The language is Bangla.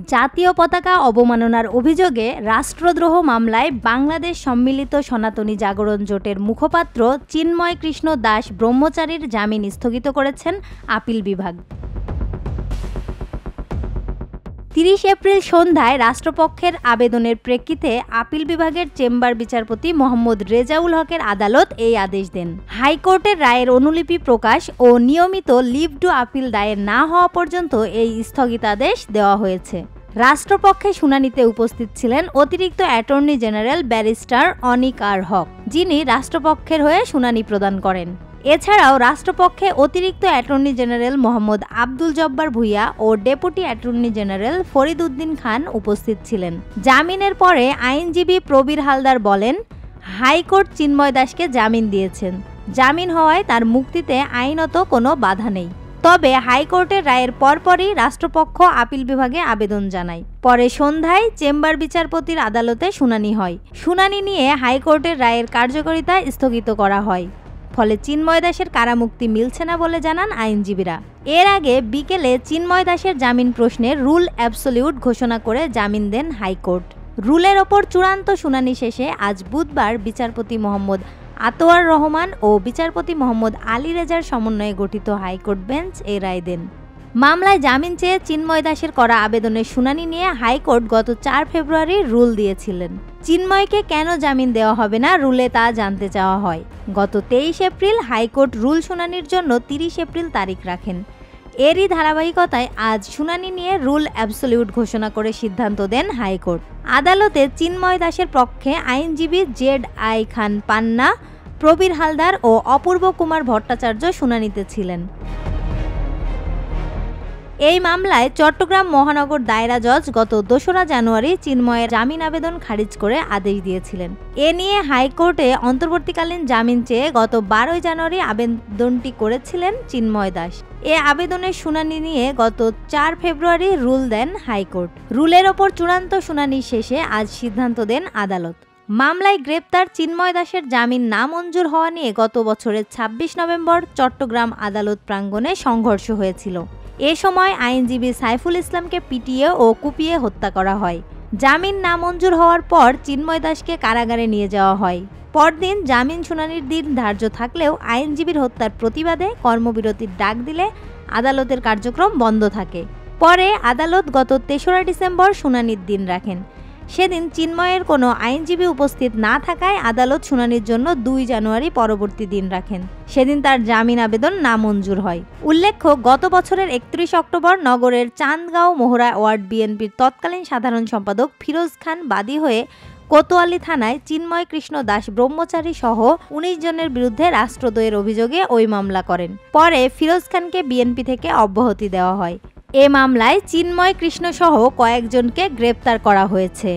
জাতীয় পতাকা অবমাননার অভিযোগে রাষ্ট্রদ্রোহ মামলায় বাংলাদেশ সম্মিলিত সনাতনী জাগরণ জোটের মুখপাত্র চিন্ময় কৃষ্ণ দাস ব্রহ্মচারীর জামিন স্থগিত করেছেন আপিল বিভাগ। ৩০ এপ্রিল সন্ধ্যায় রাষ্ট্রপক্ষের আবেদনের প্রেক্ষিতে আপিল বিভাগের চেম্বার বিচারপতি মোহাম্মদ রেজাউল হকের আদালত এই আদেশ দেন। হাইকোর্টের রায়ের অনুলিপি প্রকাশ ও নিয়মিত লিভ টু আপিল দায়ের না হওয়া পর্যন্ত এই স্থগিতাদেশ দেওয়া হয়েছে। রাষ্ট্রপক্ষে শুনানিতে উপস্থিত ছিলেন অতিরিক্ত attorney general barrister Anik R Haque, যিনি রাষ্ট্রপক্ষের হয়ে শুনানি প্রদান করেন। এছাড়াও রাষ্ট্রপক্ষে অতিরিক্ত অ্যাটর্নি জেনারেল মোহাম্মদ আব্দুল জব্বার ভূঁইয়া ও deputy attorney general Farid Uddin Khan উপস্থিত ছিলেন। জামিনের পরে আইনজীবী প্রবীর হালদার বলেন, হাইকোর্ট চিন্ময় দাসকে জামিন দিয়েছেন। জামিন হওয়ায় তার মুক্তিতে আইনত কোনো বাধা নেই। তবে হাইকোর্টের রায়ের পরপরই রাষ্ট্রপক্ষ আপিল বিভাগে আবেদন জানায়। পরে সন্ধ্যায় চেম্বার বিচারপতির আদালতে শুনানি হয়। শুনানি নিয়ে হাইকোর্টের রায়ের কার্যকারিতা স্থগিত করা হয়। ফলে চিন্ময় দাসের কারামুক্তি মিলছে না বলে জানান আইনজীবীরা। এর আগে বিকেলে চিন্ময় দাসের জামিন প্রশ্নে রুল অ্যাবসলিউট ঘোষণা করে জামিন দেন হাইকোর্ট। রুলের ওপর চূড়ান্ত শুনানি শেষে আজ বুধবার বিচারপতি মোহাম্মদ আতোয়ার রহমান ও বিচারপতি মোহাম্মদ আলী রেজার সমন্বয়ে গঠিত হাইকোর্ট বেঞ্চ এই রায় দেন। মামলায় জামিন চেয়ে চিন্ময় দাসের করা আবেদনের শুনানি নিয়ে হাইকোর্ট গত ৪ ফেব্রুয়ারি রুল দিয়েছিলেন। চিন্ময়কে কেন জামিন দেওয়া হবে না রুলে তা জানতে চাওয়া হয়। গত ২৩ এপ্রিল হাইকোর্ট রুল শুনানির জন্য ৩০ এপ্রিল তারিখ রাখেন। এরই ধারাবাহিকতায় আজ শুনানি নিয়ে রুল অ্যাবসলিউট ঘোষণা করে সিদ্ধান্ত দেন হাইকোর্ট। আদালতে চিন্ময় দাসের পক্ষে আইনজীবী ZI খান পান্না, প্রবীর হালদার ও অপূর্ব কুমার ভট্টাচার্য শুনানিতে ছিলেন। এই মামলায় চট্টগ্রাম মহানগর দায়রা জজ গত ২রা জানুয়ারি চিন্ময়ের জামিন আবেদন খারিজ করে আদেশ দিয়েছিলেন। এ নিয়ে হাইকোর্টে অন্তর্বর্তীকালীন জামিন চেয়ে গত ১২ জানুয়ারি আবেদনটি করেছিলেন চিন্ময় দাস। এ আবেদনের শুনানি নিয়ে গত ৪ ফেব্রুয়ারি রুল দেন হাইকোর্ট। রুলের ওপর চূড়ান্ত শুনানি শেষে আজ সিদ্ধান্ত দেন আদালত। মামলায় গ্রেপ্তার চিন্ময় দাসের জামিন নামঞ্জুর হওয়া নিয়ে গত বছরের ২৬ নভেম্বর চট্টগ্রাম আদালত প্রাঙ্গণে সংঘর্ষ হয়েছিল। এ সময় আইনজীবী সাইফুল ইসলামকে পিটিয়ে ও কুপিয়ে হত্যা করা হয়। জামিন নামঞ্জুর হওয়ার পর চিন্ময় দাসকে কারাগারে নিয়ে যাওয়া হয়। পরদিন জামিন শুনানির দিন ধার্য থাকলেও আইনজীবীর হত্যার প্রতিবাদে কর্মবিরতির ডাক দিলে আদালতের কার্যক্রম বন্ধ থাকে। পরে আদালত গত ৩রা ডিসেম্বর শুনানির দিন রাখেন। সেদিন চিন্ময়ের কোনো আইনজীবী উপস্থিত না থাকায় আদালত শুনানির জন্য ২ জানুয়ারি পরবর্তী দিন রাখেন। সেদিন তার জামিন আবেদন নামঞ্জুর হয়। উল্লেখ্য, গত বছরের ৩১ অক্টোবর নগরের চান্দগাঁও মোহরা ওয়ার্ড বিএনপির তৎকালীন সাধারণ সম্পাদক ফিরোজ খান বাদী হয়ে কোতোয়ালি থানায় চিন্ময় কৃষ্ণ দাস ব্রহ্মচারী সহ ১৯ জনের বিরুদ্ধে রাষ্ট্রদ্রোহের অভিযোগে ওই মামলা করেন। পরে ফিরোজ খানকে বিএনপি থেকে অব্যাহতি দেওয়া হয়। এ মামলায় চিন্ময় কৃষ্ণ সহ কয়েকজনকে গ্রেপ্তার করা হয়েছে।